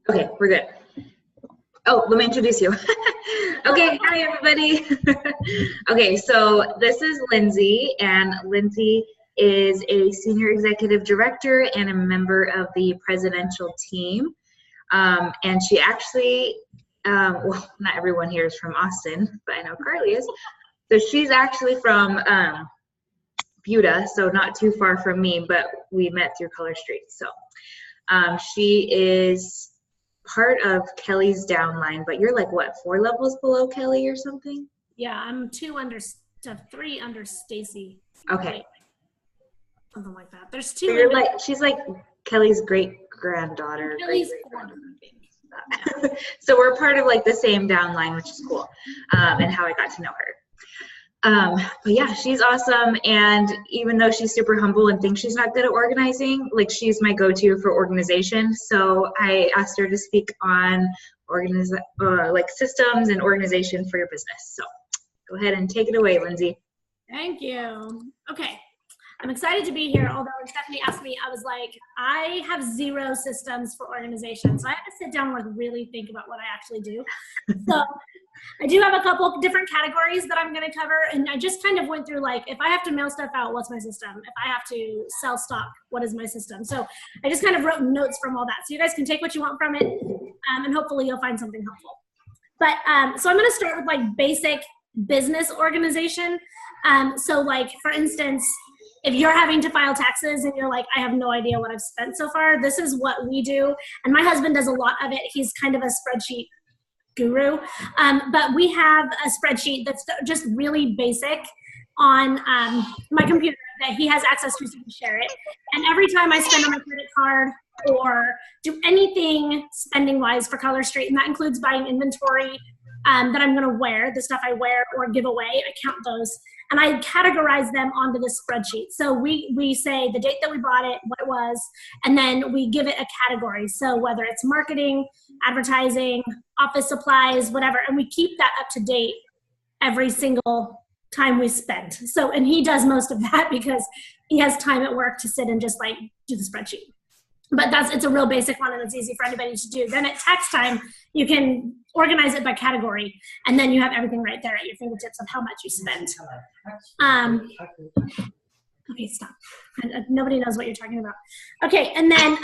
Okay, we're good. Oh, let me introduce you. Okay, hi everybody. Okay, so this is Lindsey, and Lindsey is a senior executive director and a member of the presidential team. And she actually, well, not everyone here is from Austin, but I know Carly is. So she's actually from Buda, so not too far from me, but we met through Color Street. So she is part of Kelly's downline, but you're like what, 4 levels below Kelly or something? Yeah, I'm 3 under Stacy. Okay. Something like that. There's 2. So you're like, she's like Kelly's great granddaughter. Kelly's So we're part of like the same downline, which is cool, and how I got to know her. But yeah, she's awesome. And even though she's super humble and thinks she's not good at organizing, like she's my go-to for organization. So I asked her to speak on like systems and organization for your business. So go ahead and take it away, Lindsey. Thank you. Okay. I'm excited to be here. Although when Stephanie asked me, I was like, I have 0 systems for organization. So I have to sit down and like really think about what I actually do. So I do have a couple different categories that I'm going to cover. And I just kind of went through like, if I have to mail stuff out, what's my system? If I have to sell stock, what is my system? So I just kind of wrote notes from all that. So you guys can take what you want from it. And hopefully you'll find something helpful. But so I'm going to start with like basic business organization. So like, for instance, if you're having to file taxes and you're like, I have no idea what I've spent so far, this is what we do. And my husband does a lot of it. He's kind of a spreadsheet guru. But we have a spreadsheet that's just really basic on my computer that he has access to, so we share it. And every time I spend on my credit card or do anything spending-wise for Color Street, and that includes buying inventory that I'm going to wear, the stuff I wear or give away, I count those. And I categorize them onto this spreadsheet. So we say the date that we bought it, what it was, and then we give it a category. So whether it's marketing, advertising, office supplies, whatever, and we keep that up to date every single time we spend. So, and he does most of that because he has time at work to sit and just like do the spreadsheet. But it's a real basic one and it's easy for anybody to do. Then at tax time, you can organize it by category and then you have everything right there at your fingertips of how much you spent. Okay, stop. Nobody knows what you're talking about. Okay, and then,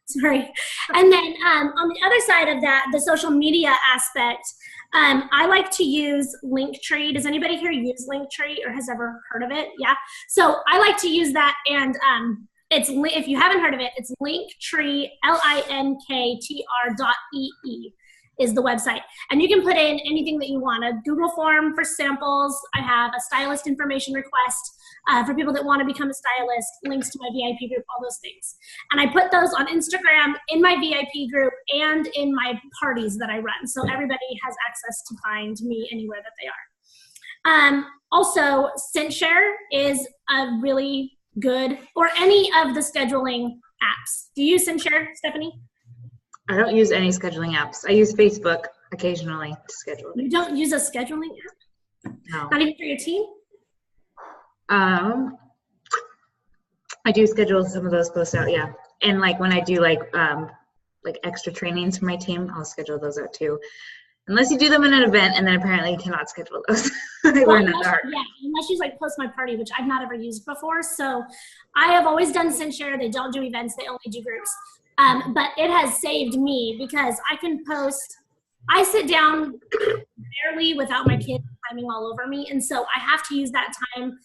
sorry. And then on the other side of that, the social media aspect, I like to use Linktree. Does anybody here use Linktree or has ever heard of it? Yeah. So I like to use that, and if you haven't heard of it, it's Linktree, linktr.ee is the website. And you can put in anything that you want, a Google form for samples. I have a stylist information request for people that want to become a stylist, links to my VIP group, all those things. And I put those on Instagram in my VIP group and in my parties that I run. So everybody has access to find me anywhere that they are. Also, ScentShare is a really good, or any of the scheduling apps. Do you use ScentShare, Stephanie? I don't use any scheduling apps. I use Facebook occasionally to schedule. You don't use a scheduling app? No. Not even for your team? I do schedule some of those posts out, yeah. And like when I do like extra trainings for my team, I'll schedule those out too. Unless you do them in an event, and then apparently you cannot schedule those. I learned that hard. Yeah, unless you like post my party, which I've not ever used before. So I have always done ScentShare. They don't do events, they only do groups. But it has saved me because I can post, I sit down barely without my kids climbing all over me. And so I have to use that time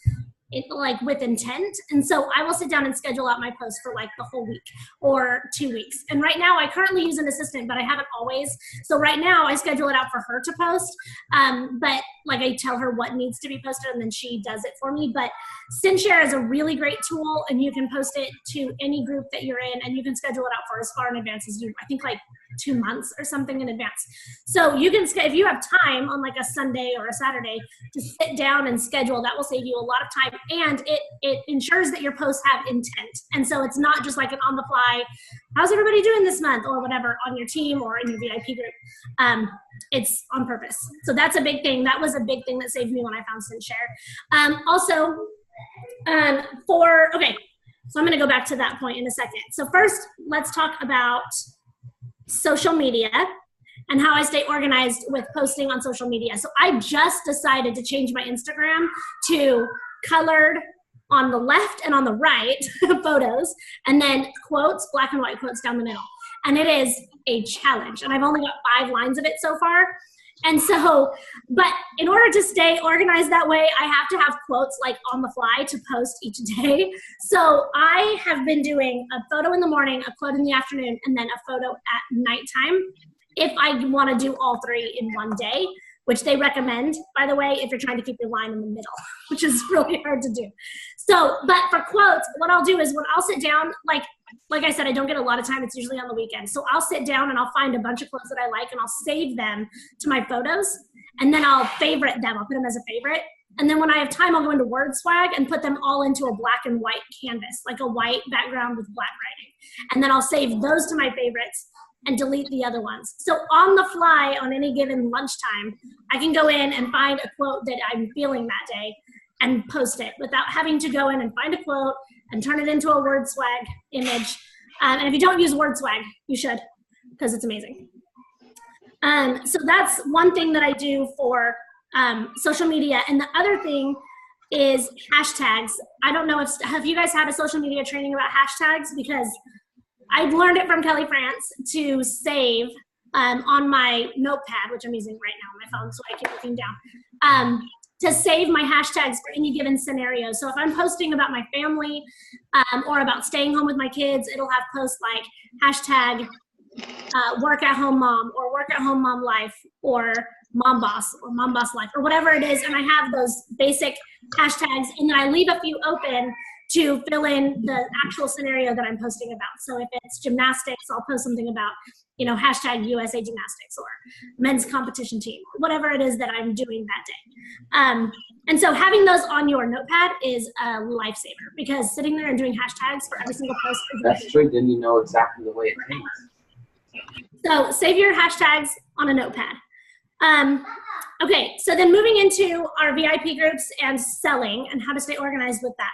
like with intent. And so I will sit down and schedule out my posts for like the whole week or 2 weeks. And right now I currently use an assistant, but I haven't always. So right now I schedule it out for her to post. But like I tell her what needs to be posted and then she does it for me. But ScentShare is a really great tool and you can post it to any group that you're in and you can schedule it out for as far in advance as you, I think like 2 months or something in advance. So you can, if you have time on like a Sunday or a Saturday to sit down and schedule, that will save you a lot of time. And it ensures that your posts have intent. And so it's not just like an on the fly, how's everybody doing this month or whatever on your team or in your VIP group. It's on purpose. So that's a big thing. That was a big thing that saved me when I found ScentShare. Okay, so I'm gonna go back to that point in a second. So first, let's talk about social media and how I stay organized with posting on social media. So I just decided to change my Instagram to colored on the left and on the right photos, and then quotes, black and white quotes down the middle. And it is a challenge. And I've only got 5 lines of it so far. And so, but in order to stay organized that way, I have to have quotes like on the fly to post each day. So I have been doing a photo in the morning, a quote in the afternoon, and then a photo at nighttime if I want to do all 3 in one day, which they recommend, by the way, if you're trying to keep your line in the middle, which is really hard to do. So, but for quotes, what I'll do is when I'll sit down, like I said, I don't get a lot of time. It's usually on the weekend. So I'll sit down and I'll find a bunch of quotes that I like and I'll save them to my photos. And then I'll favorite them. I'll put them as a favorite. And then when I have time, I'll go into Word Swag and put them all into a black and white canvas, like a white background with black writing. And then I'll save those to my favorites and delete the other ones. So on the fly, on any given lunchtime, I can go in and find a quote that I'm feeling that day and post it without having to go in and find a quote and turn it into a Word Swag image. And if you don't use Word Swag, you should, because it's amazing. So that's one thing that I do for social media. And the other thing is hashtags. I don't know have you guys had a social media training about hashtags? Because I learned it from Kelly France to save on my notepad, which I'm using right now on my phone, so I keep looking down, to save my hashtags for any given scenario. So if I'm posting about my family or about staying home with my kids, it'll have posts like hashtag work at home mom or work at home mom life or mom boss life or whatever it is. And I have those basic hashtags, and then I leave a few open to fill in the actual scenario that I'm posting about. So if it's gymnastics, I'll post something about, hashtag USA Gymnastics or men's competition team, whatever it is that I'm doing that day. And so having those on your notepad is a lifesaver, because sitting there and doing hashtags for every single post. That's true, then you know exactly the way it takes. So save your hashtags on a notepad. Okay, so then moving into our VIP groups and selling and how to stay organized with that.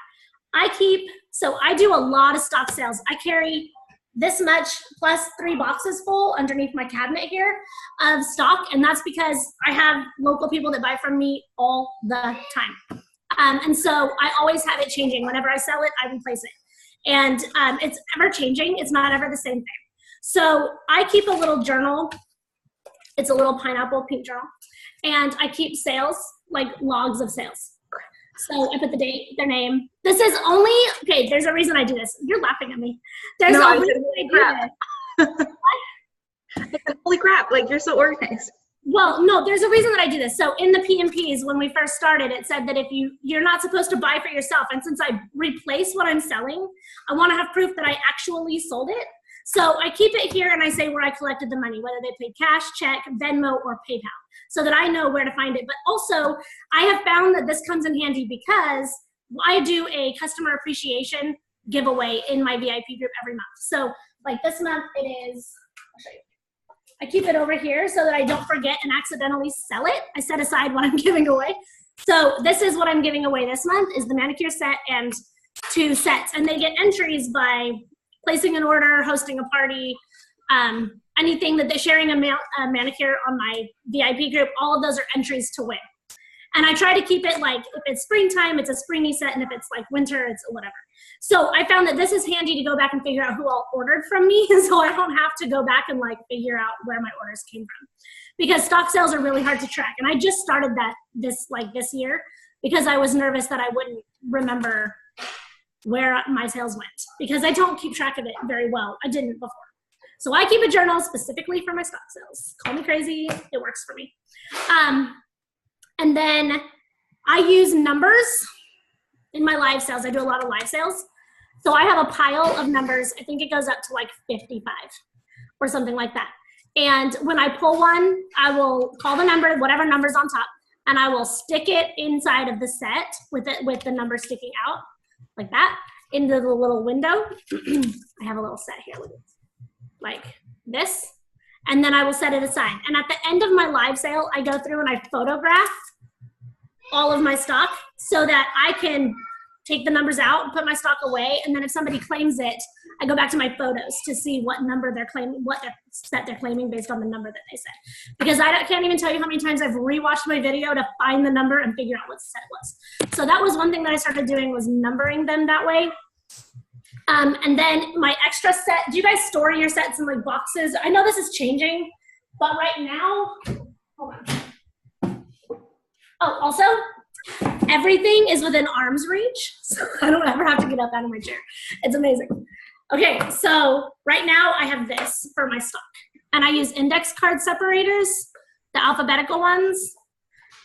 I do a lot of stock sales. I carry this much plus 3 boxes full underneath my cabinet here of stock, and that's because I have local people that buy from me all the time. And so I always have it changing. Whenever I sell it, I replace it. And it's ever changing. It's not ever the same thing. So I keep a little journal. It's a little pineapple pink journal. And I keep sales, like logs of sales. So I put the date, their name. This is only, okay, there's a reason I do this. You're laughing at me. There's a reason I do this. Holy crap, like you're so organized. Well, no, there's a reason that I do this. So in the PMPs, when we first started, it said that if you're not supposed to buy for yourself. And since I replace what I'm selling, I want to have proof that I actually sold it. So I keep it here and I say where I collected the money, whether they paid cash, check, Venmo, or PayPal, so that I know where to find it. But also, I have found that this comes in handy because I do a customer appreciation giveaway in my VIP group every month. So like this month it is, I'll show you. I keep it over here so that I don't forget and accidentally sell it. I set aside what I'm giving away. So this is what I'm giving away this month is the manicure set and 2 sets. And they get entries by placing an order, hosting a party, anything that they're sharing a manicure on my VIP group, all of those are entries to win. And I try to keep it like, if it's springtime, it's a springy set, and if it's like winter, it's whatever. So I found that this is handy to go back and figure out who all ordered from me, so I don't have to go back and like figure out where my orders came from. Because stock sales are really hard to track. And I just started that this year because I was nervous that I wouldn't remember where my sales went, because I don't keep track of it very well. I didn't before. So I keep a journal specifically for my stock sales. Call me crazy, it works for me. And then I use numbers in my live sales. I do a lot of live sales. So I have a pile of numbers. I think it goes up to like 55 or something like that. And when I pull one, I will call the number, whatever number's on top, and I will stick it inside of the set with the number sticking out like that into the little window. I have a little set here with it, like this, and then I will set it aside. And at the end of my live sale, I go through and I photograph all of my stock so that I can take the numbers out and put my stock away. And then if somebody claims it, I go back to my photos to see what number they're claiming, what set they're claiming based on the number that they said. Because I can't even tell you how many times I've rewatched my video to find the number and figure out what set it was. So that was one thing that I started doing, was numbering them that way. And then my extra set, do you guys store your sets in like boxes? I know this is changing, but right now, hold on. Oh, also, everything is within arm's reach, so I don't ever have to get up out of my chair. It's amazing. Okay, so right now I have this for my stock, and I use index card separators, the alphabetical ones,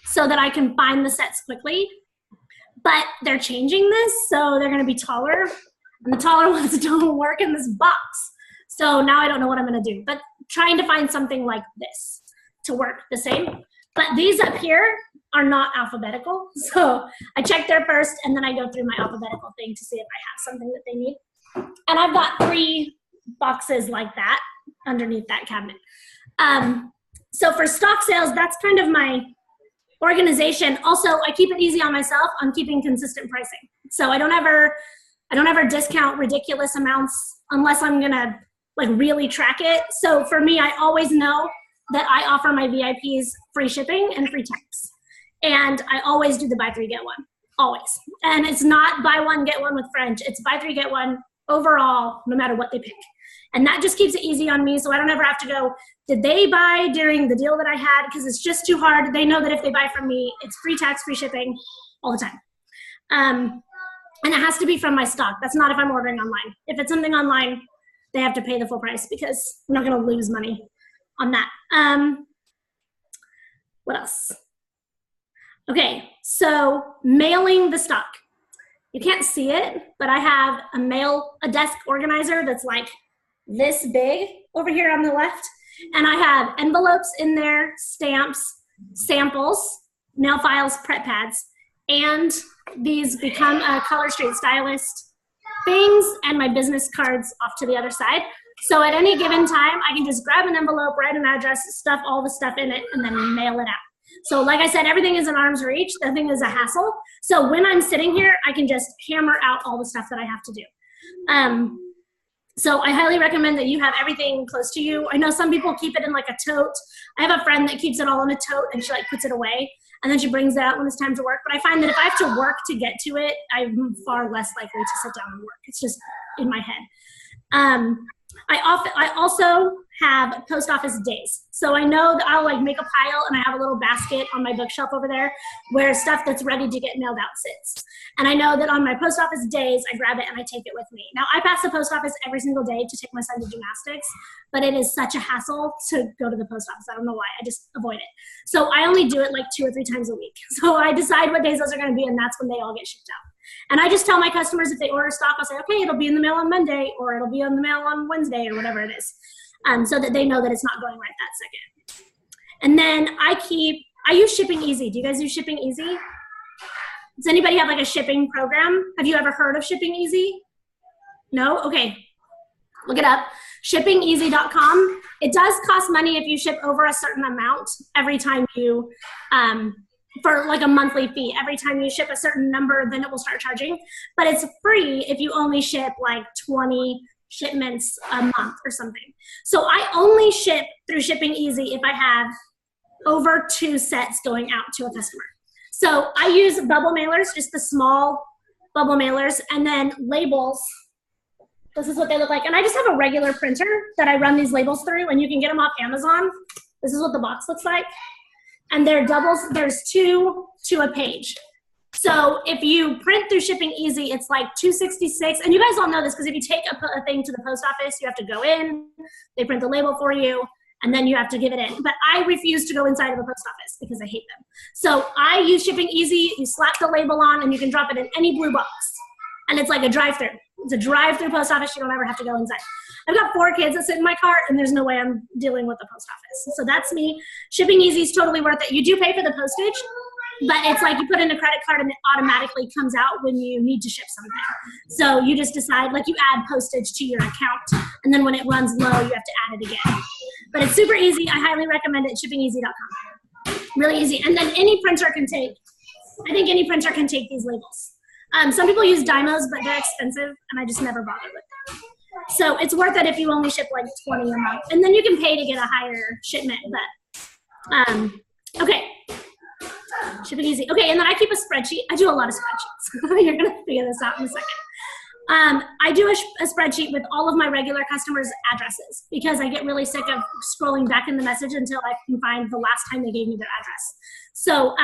so that I can find the sets quickly. But they're changing this, so they're gonna be taller, and the taller ones don't work in this box. So now I don't know what I'm gonna do, but trying to find something like this to work the same. But these up here are not alphabetical. So I check there first, and then I go through my alphabetical thing to see if I have something that they need. And I've got 3 boxes like that underneath that cabinet. So for stock sales, that's kind of my organization. Also, I keep it easy on myself on keeping consistent pricing. So I don't ever discount ridiculous amounts unless I'm gonna like really track it. So for me, I always know that I offer my VIPs free shipping and free tax. And I always do the buy 3, get 1, always. And it's not buy 1, get 1 with French. It's buy 3, get 1 overall, no matter what they pick. And that just keeps it easy on me, so I don't ever have to go, did they buy during the deal that I had? Because it's just too hard. They know that if they buy from me, it's free tax, free shipping all the time. And it has to be from my stock. That's not if I'm ordering online. If it's something online, they have to pay the full price because I'm not gonna lose money on that. What else? Okay, so mailing the stock. You can't see it, but I have a desk organizer that's like this big over here on the left. And I have envelopes in there, stamps, samples, nail files, prep pads, and these become a Color Street Stylist things and my business cards off to the other side. So at any given time, I can just grab an envelope, write an address, stuff all the stuff in it, and then mail it out. So like I said, everything is in arm's reach. The thing is a hassle. So when I'm sitting here, I can just hammer out all the stuff that I have to do. So I highly recommend that you have everything close to you. I know some people keep it in like a tote. I have a friend that keeps it all in a tote and she like puts it away and then she brings it out when it's time to work. But I find that if I have to work to get to it, I'm far less likely to sit down and work. It's just in my head. I also have post office days. So I know that I'll like make a pile and I have a little basket on my bookshelf over there where stuff that's ready to get mailed out sits. And I know that on my post office days, I grab it and I take it with me. Now I pass the post office every single day to take my son to gymnastics, but it is such a hassle to go to the post office. I don't know why, I just avoid it. So I only do it like 2 or 3 times a week. So I decide what days those are gonna be and that's when they all get shipped out. And I just tell my customers if they order stock, I'll say, okay, it'll be in the mail on Monday or it'll be in the mail on Wednesday or whatever it is. So that they know that it's not going right that second. And then I use Shipping Easy. Do you guys use Shipping Easy? Does anybody have like a shipping program? Have you ever heard of Shipping Easy? No? Okay, look it up. ShippingEasy.com. It does cost money if you ship over a certain amount every time you, for like a monthly fee. Every time you ship a certain number, then it will start charging. But it's free if you only ship like 20 shipments a month or something. So I only ship through Shipping Easy if I have over 2 sets going out to a customer. So I use bubble mailers, just the small bubble mailers, and then labels. This is what they look like. And I just have a regular printer that I run these labels through, and you can get them off Amazon. This is what the box looks like. And they're doubles, there's 2 to a page. So if you print through Shipping Easy, it's like $2.66. And you guys all know this because if you take a thing to the post office, you have to go in, they print the label for you, and then you have to give it in. But I refuse to go inside of a post office because I hate them. So I use Shipping Easy. You slap the label on and you can drop it in any blue box. And it's like a drive-through. It's a drive-through post office. You don't ever have to go inside. I've got 4 kids that sit in my cart and there's no way I'm dealing with the post office. So that's me. Shipping Easy is totally worth it. You do pay for the postage, but it's like you put in a credit card and it automatically comes out when you need to ship something. So you just decide, like you add postage to your account and then when it runs low, you have to add it again. But it's super easy. I highly recommend it, shippingeasy.com. Really easy. And then any printer can take, I think any printer can take these labels. Some people use Dymos, but they're expensive, and I just never bothered with them. So it's worth it if you only ship like 20 a month, and then you can pay to get a higher shipment. But okay, shipping easy. Okay, and then I keep a spreadsheet. I do a lot of spreadsheets. You're gonna figure this out in a second. I do a spreadsheet with all of my regular customers' addresses because I get really sick of scrolling back in the message until I can find the last time they gave me their address. So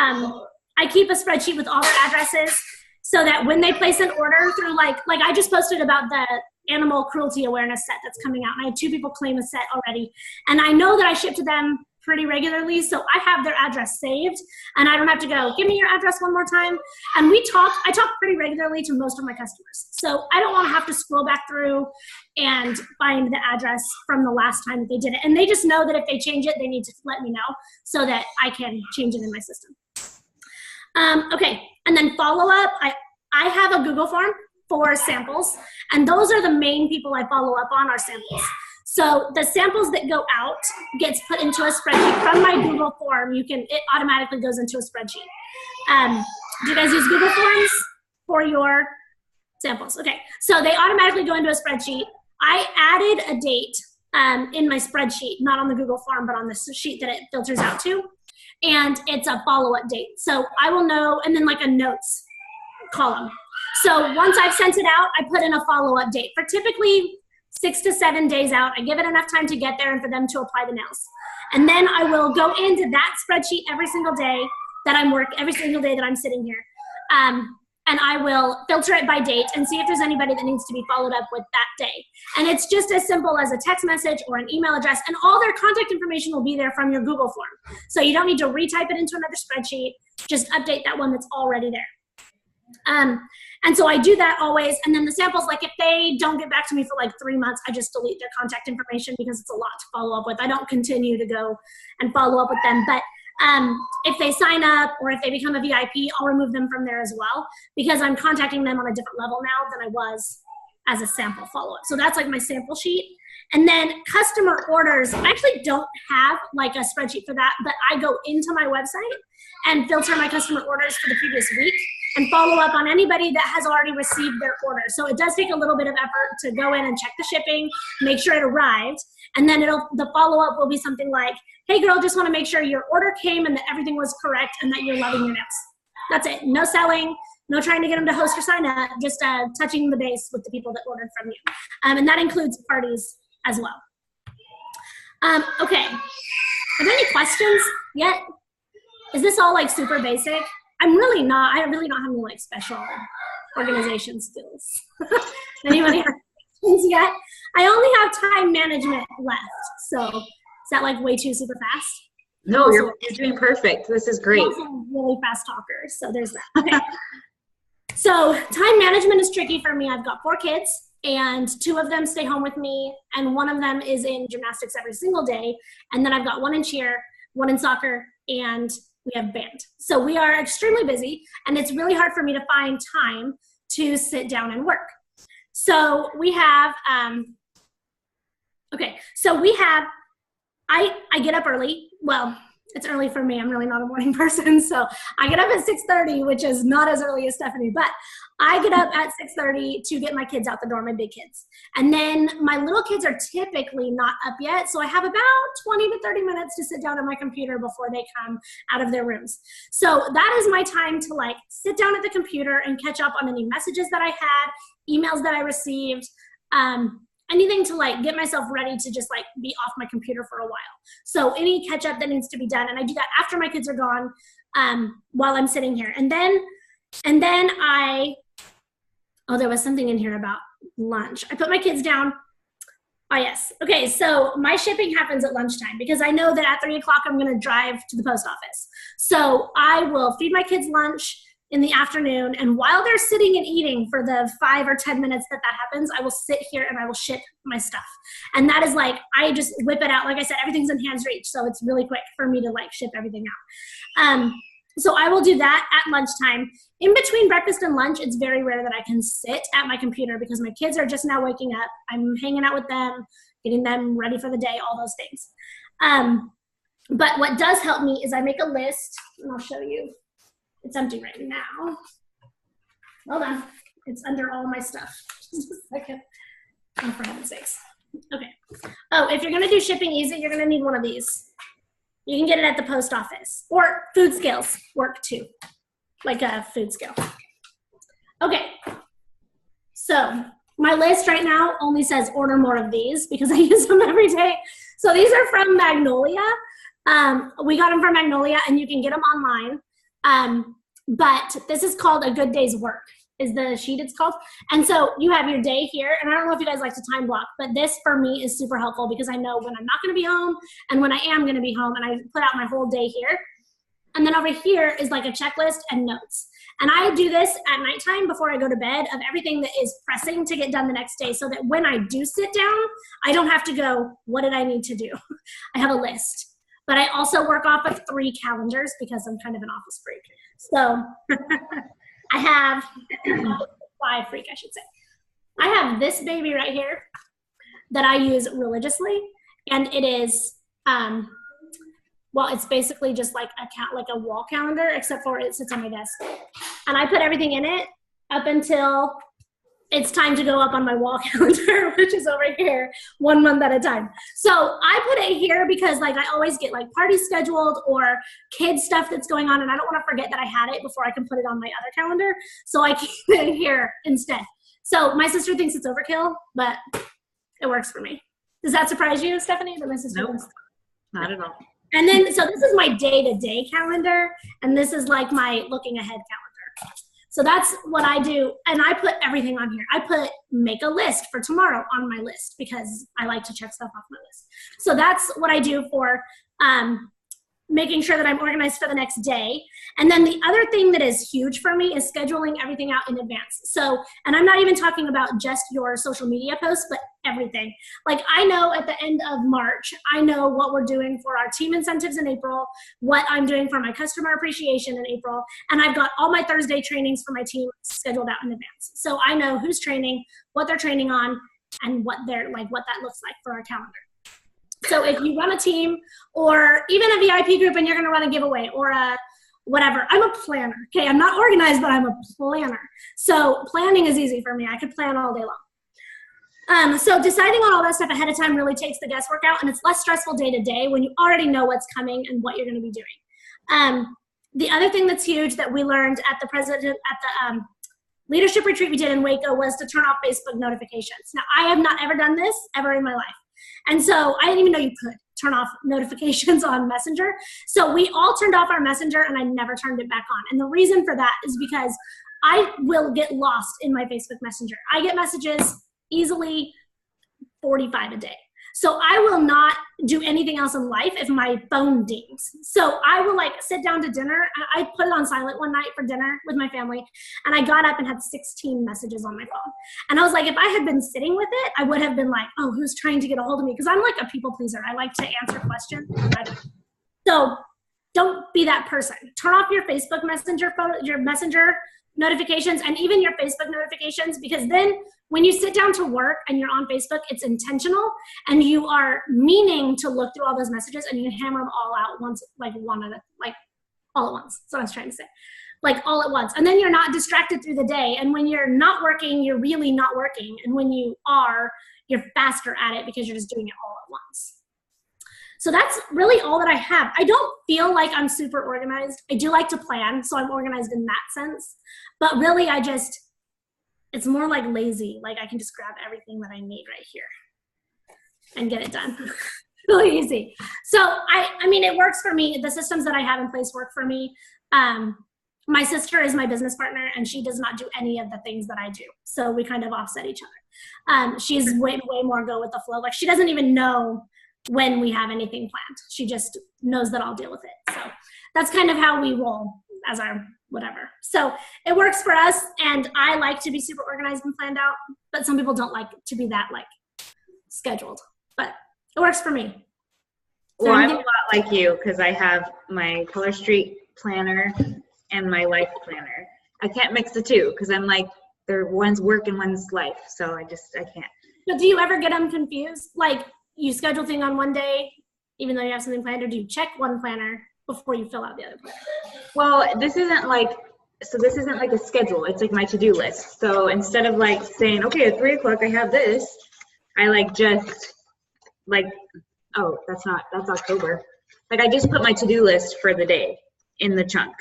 I keep a spreadsheet with all their addresses so that when they place an order through like I just posted about the animal cruelty awareness set that's coming out, and I had 2 people claim a set already, and I know that I ship to them pretty regularly, so I have their address saved, and I don't have to go, give me your address one more time. And I talk pretty regularly to most of my customers, so I don't want to have to scroll back through and find the address from the last time that they did it. And they just know that if they change it, they need to let me know so that I can change it in my system. Okay, and then follow up, I have a Google form for samples, and those are the main people I follow up on are samples. So the samples that go out gets put into a spreadsheet from my Google form. It automatically goes into a spreadsheet. Do you guys use Google Forms for your samples? Okay, so they automatically go into a spreadsheet. I added a date in my spreadsheet, not on the Google form, but on the sheet that it filters out to, and it's a follow-up date. So I will know, and then like a notes column. So once I've sent it out, I put in a follow-up date for typically 6 to 7 days out. I give it enough time to get there and for them to apply the nails. And then I will go into that spreadsheet every single day that I'm sitting here. And I will filter it by date and see if there's anybody that needs to be followed up with that day. And it's just as simple as a text message or an email address, and all their contact information will be there from your Google form. So you don't need to retype it into another spreadsheet, just update that one that's already there. And so I do that always. And then the samples, like if they don't get back to me for like 3 months, I just delete their contact information because it's a lot to follow up with. I don't continue to go and follow up with them. But if they sign up or if they become a VIP, I'll remove them from there as well because I'm contacting them on a different level now than I was as a sample follow-up. So that's like my sample sheet. And then customer orders, I actually don't have like a spreadsheet for that, but I go into my website and filter my customer orders for the previous week and follow up on anybody that has already received their order. So it does take a little bit of effort to go in and check the shipping, make sure it arrived, and then the follow-up will be something like, hey girl, just wanna make sure your order came and that everything was correct and that you're loving your nails. That's it, no selling, no trying to get them to host or sign up, just touching the base with the people that ordered from you. And that includes parties as well. Okay, are there any questions yet? Is this all like super basic? I really don't have any like special organization skills. Anybody have questions yet? I only have time management left. So is that like way too super fast? No, you're doing perfect. This is great. I'm also a really fast talker, so there's that. Okay. So time management is tricky for me. I've got 4 kids, and 2 of them stay home with me, and 1 of them is in gymnastics every single day. And then I've got 1 in cheer, 1 in soccer, and we have band. So we are extremely busy, and it's really hard for me to find time to sit down and work. So we have, I get up early. Well, it's early for me. I'm really not a morning person. So I get up at 6:30, which is not as early as Stephanie, but I get up at 6:30 to get my kids out the door, my big kids. And then my little kids are typically not up yet. So I have about 20 to 30 minutes to sit down at my computer before they come out of their rooms. So that is my time to like sit down at the computer and catch up on any messages that I had, emails that I received, anything to like get myself ready to just like be off my computer for a while. So any catch up that needs to be done. And I do that after my kids are gone while I'm sitting here. And then there was something in here about lunch. I put my kids down. Oh yes. Okay. So my shipping happens at lunchtime because I know that at 3 o'clock I'm going to drive to the post office. So I will feed my kids lunch in the afternoon, and while they're sitting and eating for the 5 or 10 minutes that happens, I will sit here and I will ship my stuff. And that is like, I just whip it out. Like I said, everything's in hands reach, so it's really quick for me to like ship everything out. So I will do that at lunchtime. In between breakfast and lunch, it's very rare that I can sit at my computer because my kids are just now waking up. I'm hanging out with them, getting them ready for the day, all those things. But what does help me is I make a list, and I'll show you. It's empty right now. Hold on. It's under all my stuff. Just a second. Oh, for heaven's sakes. Okay. Oh, if you're going to do shipping easy, you're going to need one of these. You can get it at the post office. Or food scales work too. Like a food scale. Okay. So my list right now only says order more of these because I use them every day. So these are from Magnolia. We got them from Magnolia, and you can get them online. But this is called A Good Day's Work is the sheet it's called. And so you have your day here, and I don't know if you guys like to time block, but this for me is super helpful because I know when I'm not going to be home and when I am going to be home, and I put out my whole day here. And then over here is like a checklist and notes. And I do this at nighttime before I go to bed of everything that is pressing to get done the next day so that when I do sit down, I don't have to go, what did I need to do? I have a list. But I also work off of 3 calendars because I'm kind of an office freak. So I have 5 freak, I should say. I have this baby right here that I use religiously. And it is, well, it's basically just like a wall calendar, except for it sits on my desk. And I put everything in it up until it's time to go up on my wall calendar, which is over here, 1 month at a time. So I put it here because like I always get like parties scheduled or kids stuff that's going on, and I don't want to forget that I had it before I can put it on my other calendar. So I keep it here instead. So my sister thinks it's overkill, but it works for me. Does that surprise you, Stephanie? That my sister Nope, thinks? not at all. And then, so this is my day-to-day calendar, and this is like my looking ahead calendar. So that's what I do, and I put everything on here. I put make a list for tomorrow on my list because I like to check stuff off my list. So that's what I do for making sure that I'm organized for the next day. And then the other thing that is huge for me is scheduling everything out in advance. So, and I'm not even talking about just your social media posts, but everything. Like I know at the end of March, I know what we're doing for our team incentives in April, what I'm doing for my customer appreciation in April, and I've got all my Thursday trainings for my team scheduled out in advance. So I know who's training, what they're training on, and what they're like, what that looks like for our calendar. So if you run a team or even a VIP group and you're gonna run a giveaway or a whatever, I'm a planner, okay? I'm not organized, but I'm a planner. So planning is easy for me. I could plan all day long. So deciding on all that stuff ahead of time really takes the guesswork out, and it's less stressful day to day when you already know what's coming and what you're gonna be doing. The other thing that's huge that we learned at the leadership retreat we did in Waco was to turn off Facebook notifications. Now, I have not ever done this ever in my life. And so I didn't even know you could turn off notifications on Messenger. So we all turned off our Messenger, and I never turned it back on. And the reason for that is because I will get lost in my Facebook Messenger. I get messages easily 45 a day. So I will not do anything else in life if my phone dings. So I will like sit down to dinner. I put it on silent one night for dinner with my family, and I got up and had 16 messages on my phone. And I was like, if I had been sitting with it, I would have been like, oh, who's trying to get a hold of me? Because I'm like a people pleaser. I like to answer questions. So don't be that person. Turn off your Facebook Messenger, your Messenger notifications, and even your Facebook notifications, because then when you sit down to work and you're on Facebook, it's intentional and you are meaning to look through all those messages and you hammer them all out once, like all at once. That's what I was trying to say. Like all at once. And then you're not distracted through the day. And when you're not working, you're really not working. And when you are, you're faster at it because you're just doing it all at once. So that's really all that I have. I don't feel like I'm super organized. I do like to plan, so I'm organized in that sense. But really, it's more like lazy. Like I can just grab everything that I need right here and get it done. Really easy. So I mean, it works for me. The systems that I have in place work for me. My sister is my business partner, and she does not do any of the things that I do. So we kind of offset each other. She's way more go with the flow. Like she doesn't even know when we have anything planned. She just knows that I'll deal with it. So that's kind of how we roll as our whatever. So it works for us, and I like to be super organized and planned out, but some people don't like to be that like scheduled, but it works for me. Well, I'm a lot like you because I have my Color Street planner and my life planner. I can't mix the two because I'm like, one's work and one's life. So I can't. But do you ever get them confused? Like you schedule thing on one day, even though you have something planned, or do you check one planner before you fill out the other planner? Well, this isn't like so this isn't like a schedule, it's like my to-do list. So instead of like saying, okay, at 3 o'clock I have this, I like just like, oh, that's October. Like I just put my to-do list for the day in the chunk.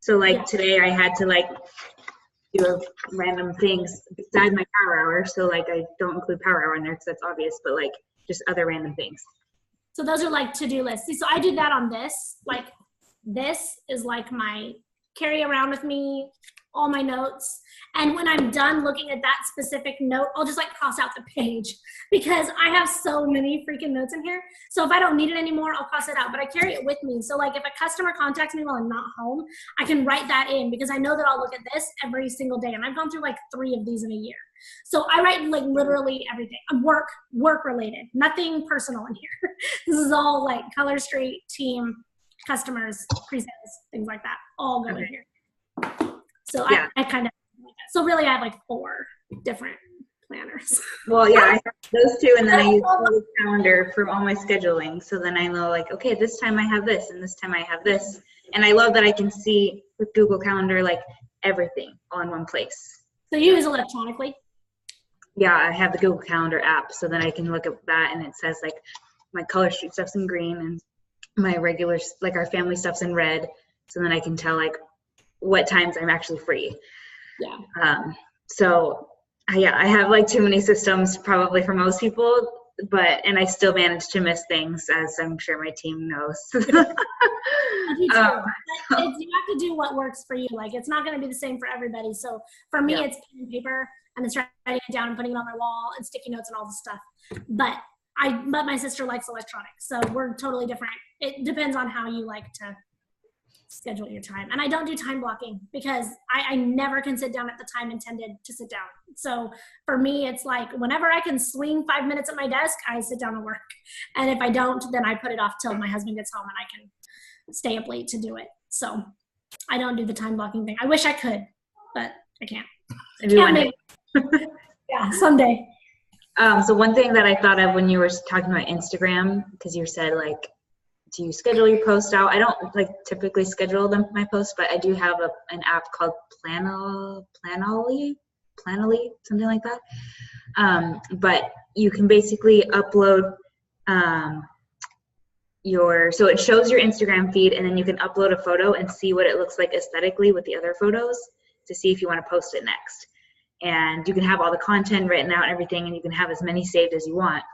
So like today I had to like do random things besides my power hour. So like I don't include power hour in there because that's obvious, but like just other random things. So those are like to-do lists. See, so I do that on this. Like this is like my carry around with me, all my notes. And when I'm done looking at that specific note, I'll just like cross out the page because I have so many freaking notes in here. So if I don't need it anymore, I'll cross it out, but I carry it with me. So like if a customer contacts me while I'm not home, I can write that in because I know that I'll look at this every single day. And I've gone through like 3 of these in a year. So I write like literally everything. Work related, nothing personal in here. This is all like Color Street, team, customers, pre-sales, things like that, all go in here. So yeah. I kind of, so really I have like 4 different planners. Well, yeah, I have those 2 and then I use Google Calendar for all my scheduling. So then I know like, okay, this time I have this and this time I have this. And I love that I can see with Google Calendar, like everything all in one place. So you use electronically? Yeah, I have the Google Calendar app. So then I can look at that and it says like my Color Street stuff's in green and my regular, like our family stuff's in red. So then I can tell like what times I'm actually free. Yeah. So yeah, I have like too many systems probably for most people, and I still manage to miss things, as I'm sure my team knows. You have to do what works for you. Like it's not going to be the same for everybody. So for me, it's pen and paper and it's writing it down and putting it on my wall and sticky notes and all this stuff. But my sister likes electronic, so we're totally different. It depends on how you like to schedule your time. And I don't do time blocking because I never can sit down at the time intended to sit down. So for me, it's like whenever I can swing 5 minutes at my desk, I sit down and work. And if I don't, then I put it off till my husband gets home and I can stay up late to do it. So I don't do the time blocking thing. I wish I could, but I can't. Yeah, someday. So one thing that I thought of when you were talking about Instagram, because you said like, do you schedule your posts out? I don't like typically schedule them my posts, but I do have an app called Planoly, something like that. But you can basically upload so it shows your Instagram feed, and then you can upload a photo and see what it looks like aesthetically with the other photos to see if you want to post it next. And you can have all the content written out and everything, and you can have as many saved as you want.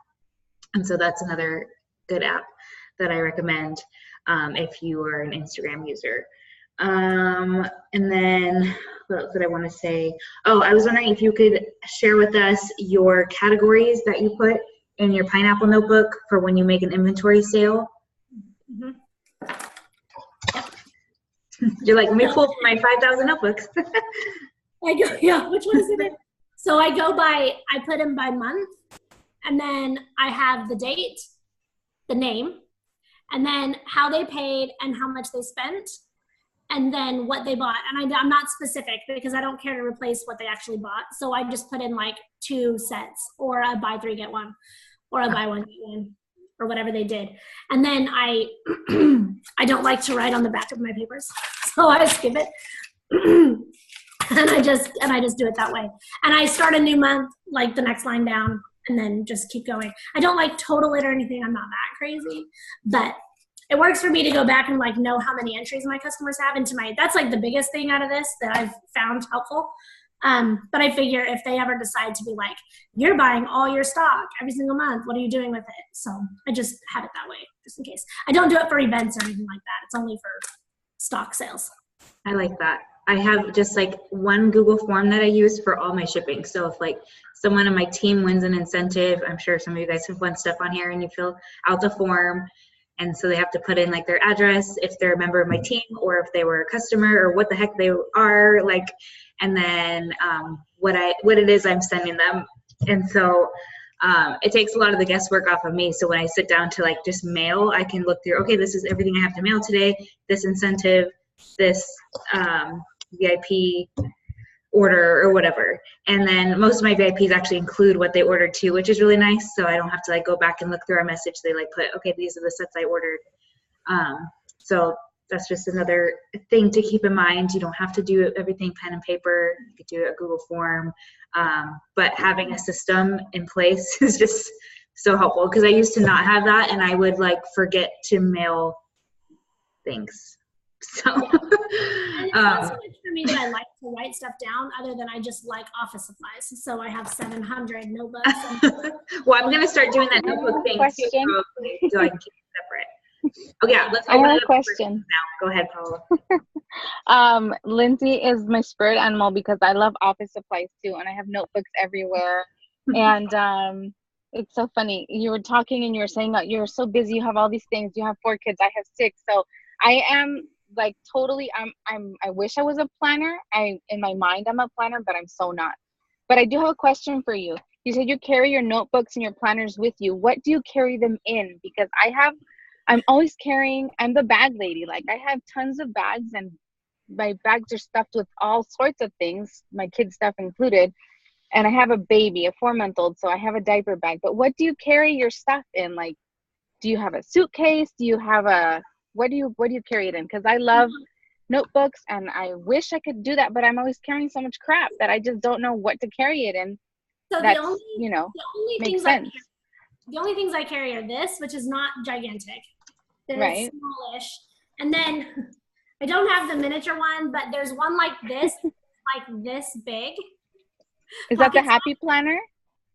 And so that's another good app that I recommend if you are an Instagram user. And then what else did I want to say? Oh, I was wondering if you could share with us your categories that you put in your Pineapple notebook for when you make an inventory sale. Mm-hmm. You're like, let me pull from my 5,000 notebooks. Yeah, which one is it? So I put them by month, and then I have the date, the name, and then how they paid and how much they spent, and then what they bought. And I'm not specific because I don't care to replace what they actually bought. So I just put in like 2 sets, or a buy 3 get 1, or a buy 1 get 1, or whatever they did. And then I don't like to write on the back of my papers, so I skip it. And I just do it that way. And I start a new month, like the next line down, and then just keep going. I don't like total it or anything. I'm not that crazy, but it works for me to go back and like know how many entries my customers have into that's like the biggest thing out of this that I've found helpful. But I figure if they ever decide to be like, you're buying all your stock every single month, what are you doing with it? So I just have it that way just in case. I don't do it for events or anything like that. It's only for stock sales. I like that. I have just like one Google form that I use for all my shipping. So if like someone on my team wins an incentive, I'm sure some of you guys have won stuff on here, and you fill out the form. And so they have to put in like their address, if they're a member of my team, or if they were a customer, or what the heck they are, like, and then what it is I'm sending them. And so it takes a lot of the guesswork off of me. So when I sit down to like just mail, I can look through, okay, this is everything I have to mail today, this incentive, this VIP order or whatever. And then most of my VIPs actually include what they ordered too, which is really nice. So I don't have to like go back and look through our message. They like put, okay, these are the sets I ordered. So that's just another thing to keep in mind. You don't have to do everything pen and paper. You could do it a Google form. But having a system in place is just so helpful, because I used to not have that, and I would like forget to mail things. So And it's not so much for me that I like to write stuff down, other than I just like office supplies. So I have 700 notebooks. well, I'm gonna start doing that notebook thing too, probably, so I can keep it separate. Oh yeah, let's open I have it a up question. now. Go ahead, Paula. Lindsay is my spirit animal because I love office supplies too, and I have notebooks everywhere. And it's so funny. You were talking and you were saying that you're so busy. You have all these things. You have 4 kids. I have 6. So I am like totally. I wish I was a planner. In my mind I'm a planner, but I'm so not. But I do have a question for you. You said you carry your notebooks and your planners with you. What do you carry them in? Because I'm always carrying, I'm the bag lady. Like I have tons of bags, and my bags are stuffed with all sorts of things, my kids' stuff included. And I have a baby, a 4-month-old, so I have a diaper bag. But what do you carry your stuff in? Like, do you have a suitcase? Do you have what do you carry it in? Because I love notebooks, and I wish I could do that, but I'm always carrying so much crap that I just don't know what to carry it in. So That's, the only makes sense. The only things I carry are this, which is not gigantic. They're Right. smallish. And then I don't have the miniature one, but there's one like this, like this big. Is that the Happy Planner?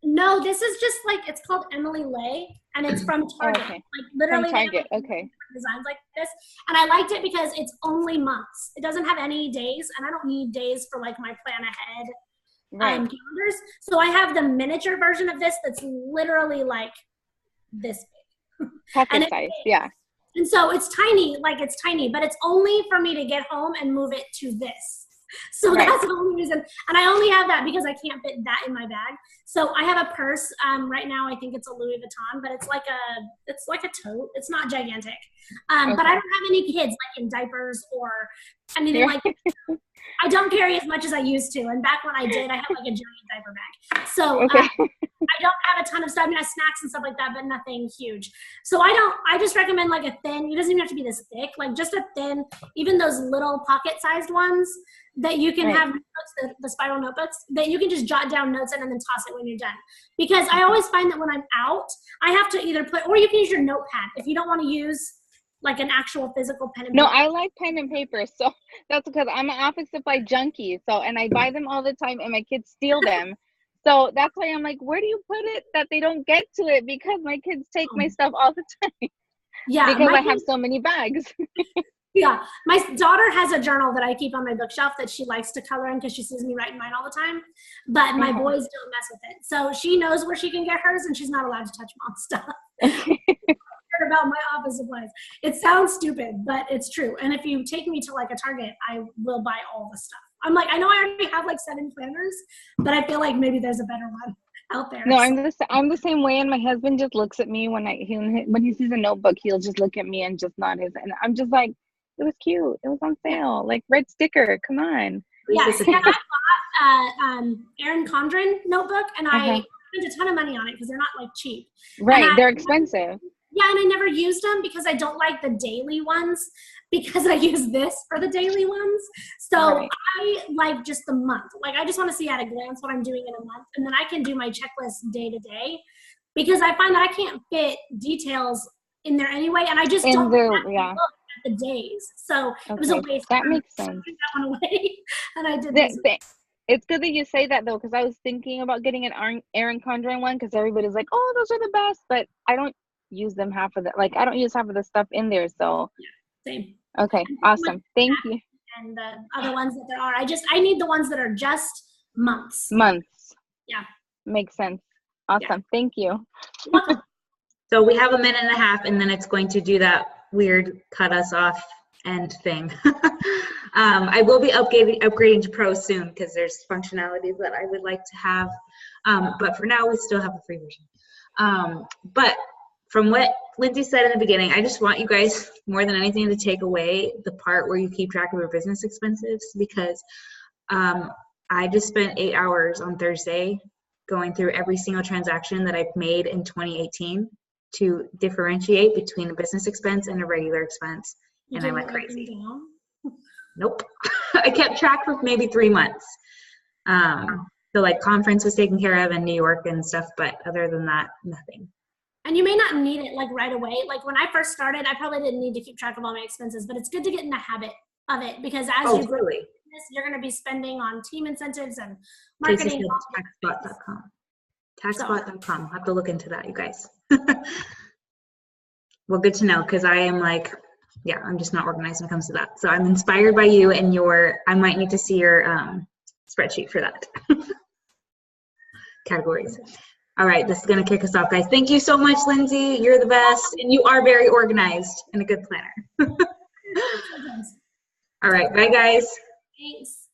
No, this is just like, it's called Emily Lay, and it's from Target. Okay. Like literally From Target. Okay. designs like this. And I liked it because it's only months. It doesn't have any days, and I don't need days for like my plan ahead calendars. So I have the miniature version of this that's literally like this big. Pocket size, yeah. And so it's tiny, but it's only for me to get home and move it to this. So that's the only reason. And I only have that because I can't fit that in my bag. So I have a purse. Right now I think it's a Louis Vuitton, but it's like a tote. It's not gigantic. But I don't have any kids like in diapers or anything like that. I don't carry as much as I used to. And back when I did, I had like a giant diaper bag. So I don't have a ton of stuff. I mean, I have snacks and stuff like that, but nothing huge. So I just recommend like a thin, it doesn't even have to be this thick, like just a thin, even those little pocket-sized ones that you can have notes, the spiral notebooks, that you can just jot down notes in and then toss it when you're done. Because I always find that when I'm out, I have to either or you can use your notepad if you don't want to use like an actual physical pen and paper. No, I like pen and paper. So that's because I'm an office supply junkie. So, and I buy them all the time and my kids steal them. So that's why I'm like, where do you put it that they don't get to it? Because my kids take my stuff all the time. Yeah. Because I have so many bags. Yeah. My daughter has a journal that I keep on my bookshelf that she likes to color in because she sees me writing mine all the time. But my boys don't mess with it. So she knows where she can get hers and she's not allowed to touch mom's stuff. About my office supplies. It sounds stupid, but it's true. And if you take me to like a Target, I will buy all the stuff. I'm like, I know I already have like 7 planners, but I feel like maybe there's a better one out there. No, I'm the same way. And my husband just looks at me when he sees a notebook, he'll just look at me and just nod his. And I'm just like, it was cute. It was on sale. Like red sticker. Come on. Yes. And I bought Erin Condren notebook, and I spent a ton of money on it because they're not like cheap. Right. They're expensive. Yeah, and I never used them because I don't like the daily ones because I use this for the daily ones. So I like just the month. Like I just want to see at a glance what I'm doing in a month, and then I can do my checklist day to day because I find that I can't fit details in there anyway, and I just don't have to look at the days. So it was a waste. That makes sense. That one away, and I did this. It's good that you say that though, because I was thinking about getting an Erin Condren one because everybody's like, oh, those are the best, but I don't use them I don't use half of the stuff in there. So same. Okay, awesome. Thank you. And the other ones that there are, I need the ones that are just months. Yeah. Makes sense. Awesome. Yeah. Thank you. So we have a minute and a half, and then it's going to do that weird cut us off end thing. I will be upgrading to Pro soon because there's functionalities that I would like to have. But for now, we still have the free version. But from what Lindsay said in the beginning, I just want you guys more than anything to take away the part where you keep track of your business expenses, because I just spent 8 hours on Thursday going through every single transaction that I've made in 2018 to differentiate between a business expense and a regular expense. and I went didn't write them crazy. down? Nope. I kept track for maybe 3 months. So like conference was taken care of in New York and stuff, but other than that, nothing. And you may not need it like right away. Like when I first started, I probably didn't need to keep track of all my expenses, but it's good to get in the habit of it because as you grow, totally. you're going to be spending on team incentives and Casey marketing. said taxbot.com. Taxbot.com. I'll have to look into that, you guys. Well, good to know, because I am like, yeah, I'm just not organized when it comes to that. So I'm inspired by you and I might need to see your spreadsheet for that. Categories. All right, this is going to kick us off, guys. Thank you so much, Lindsey. You're the best, and you are very organized and a good planner. All right, bye, guys. Thanks.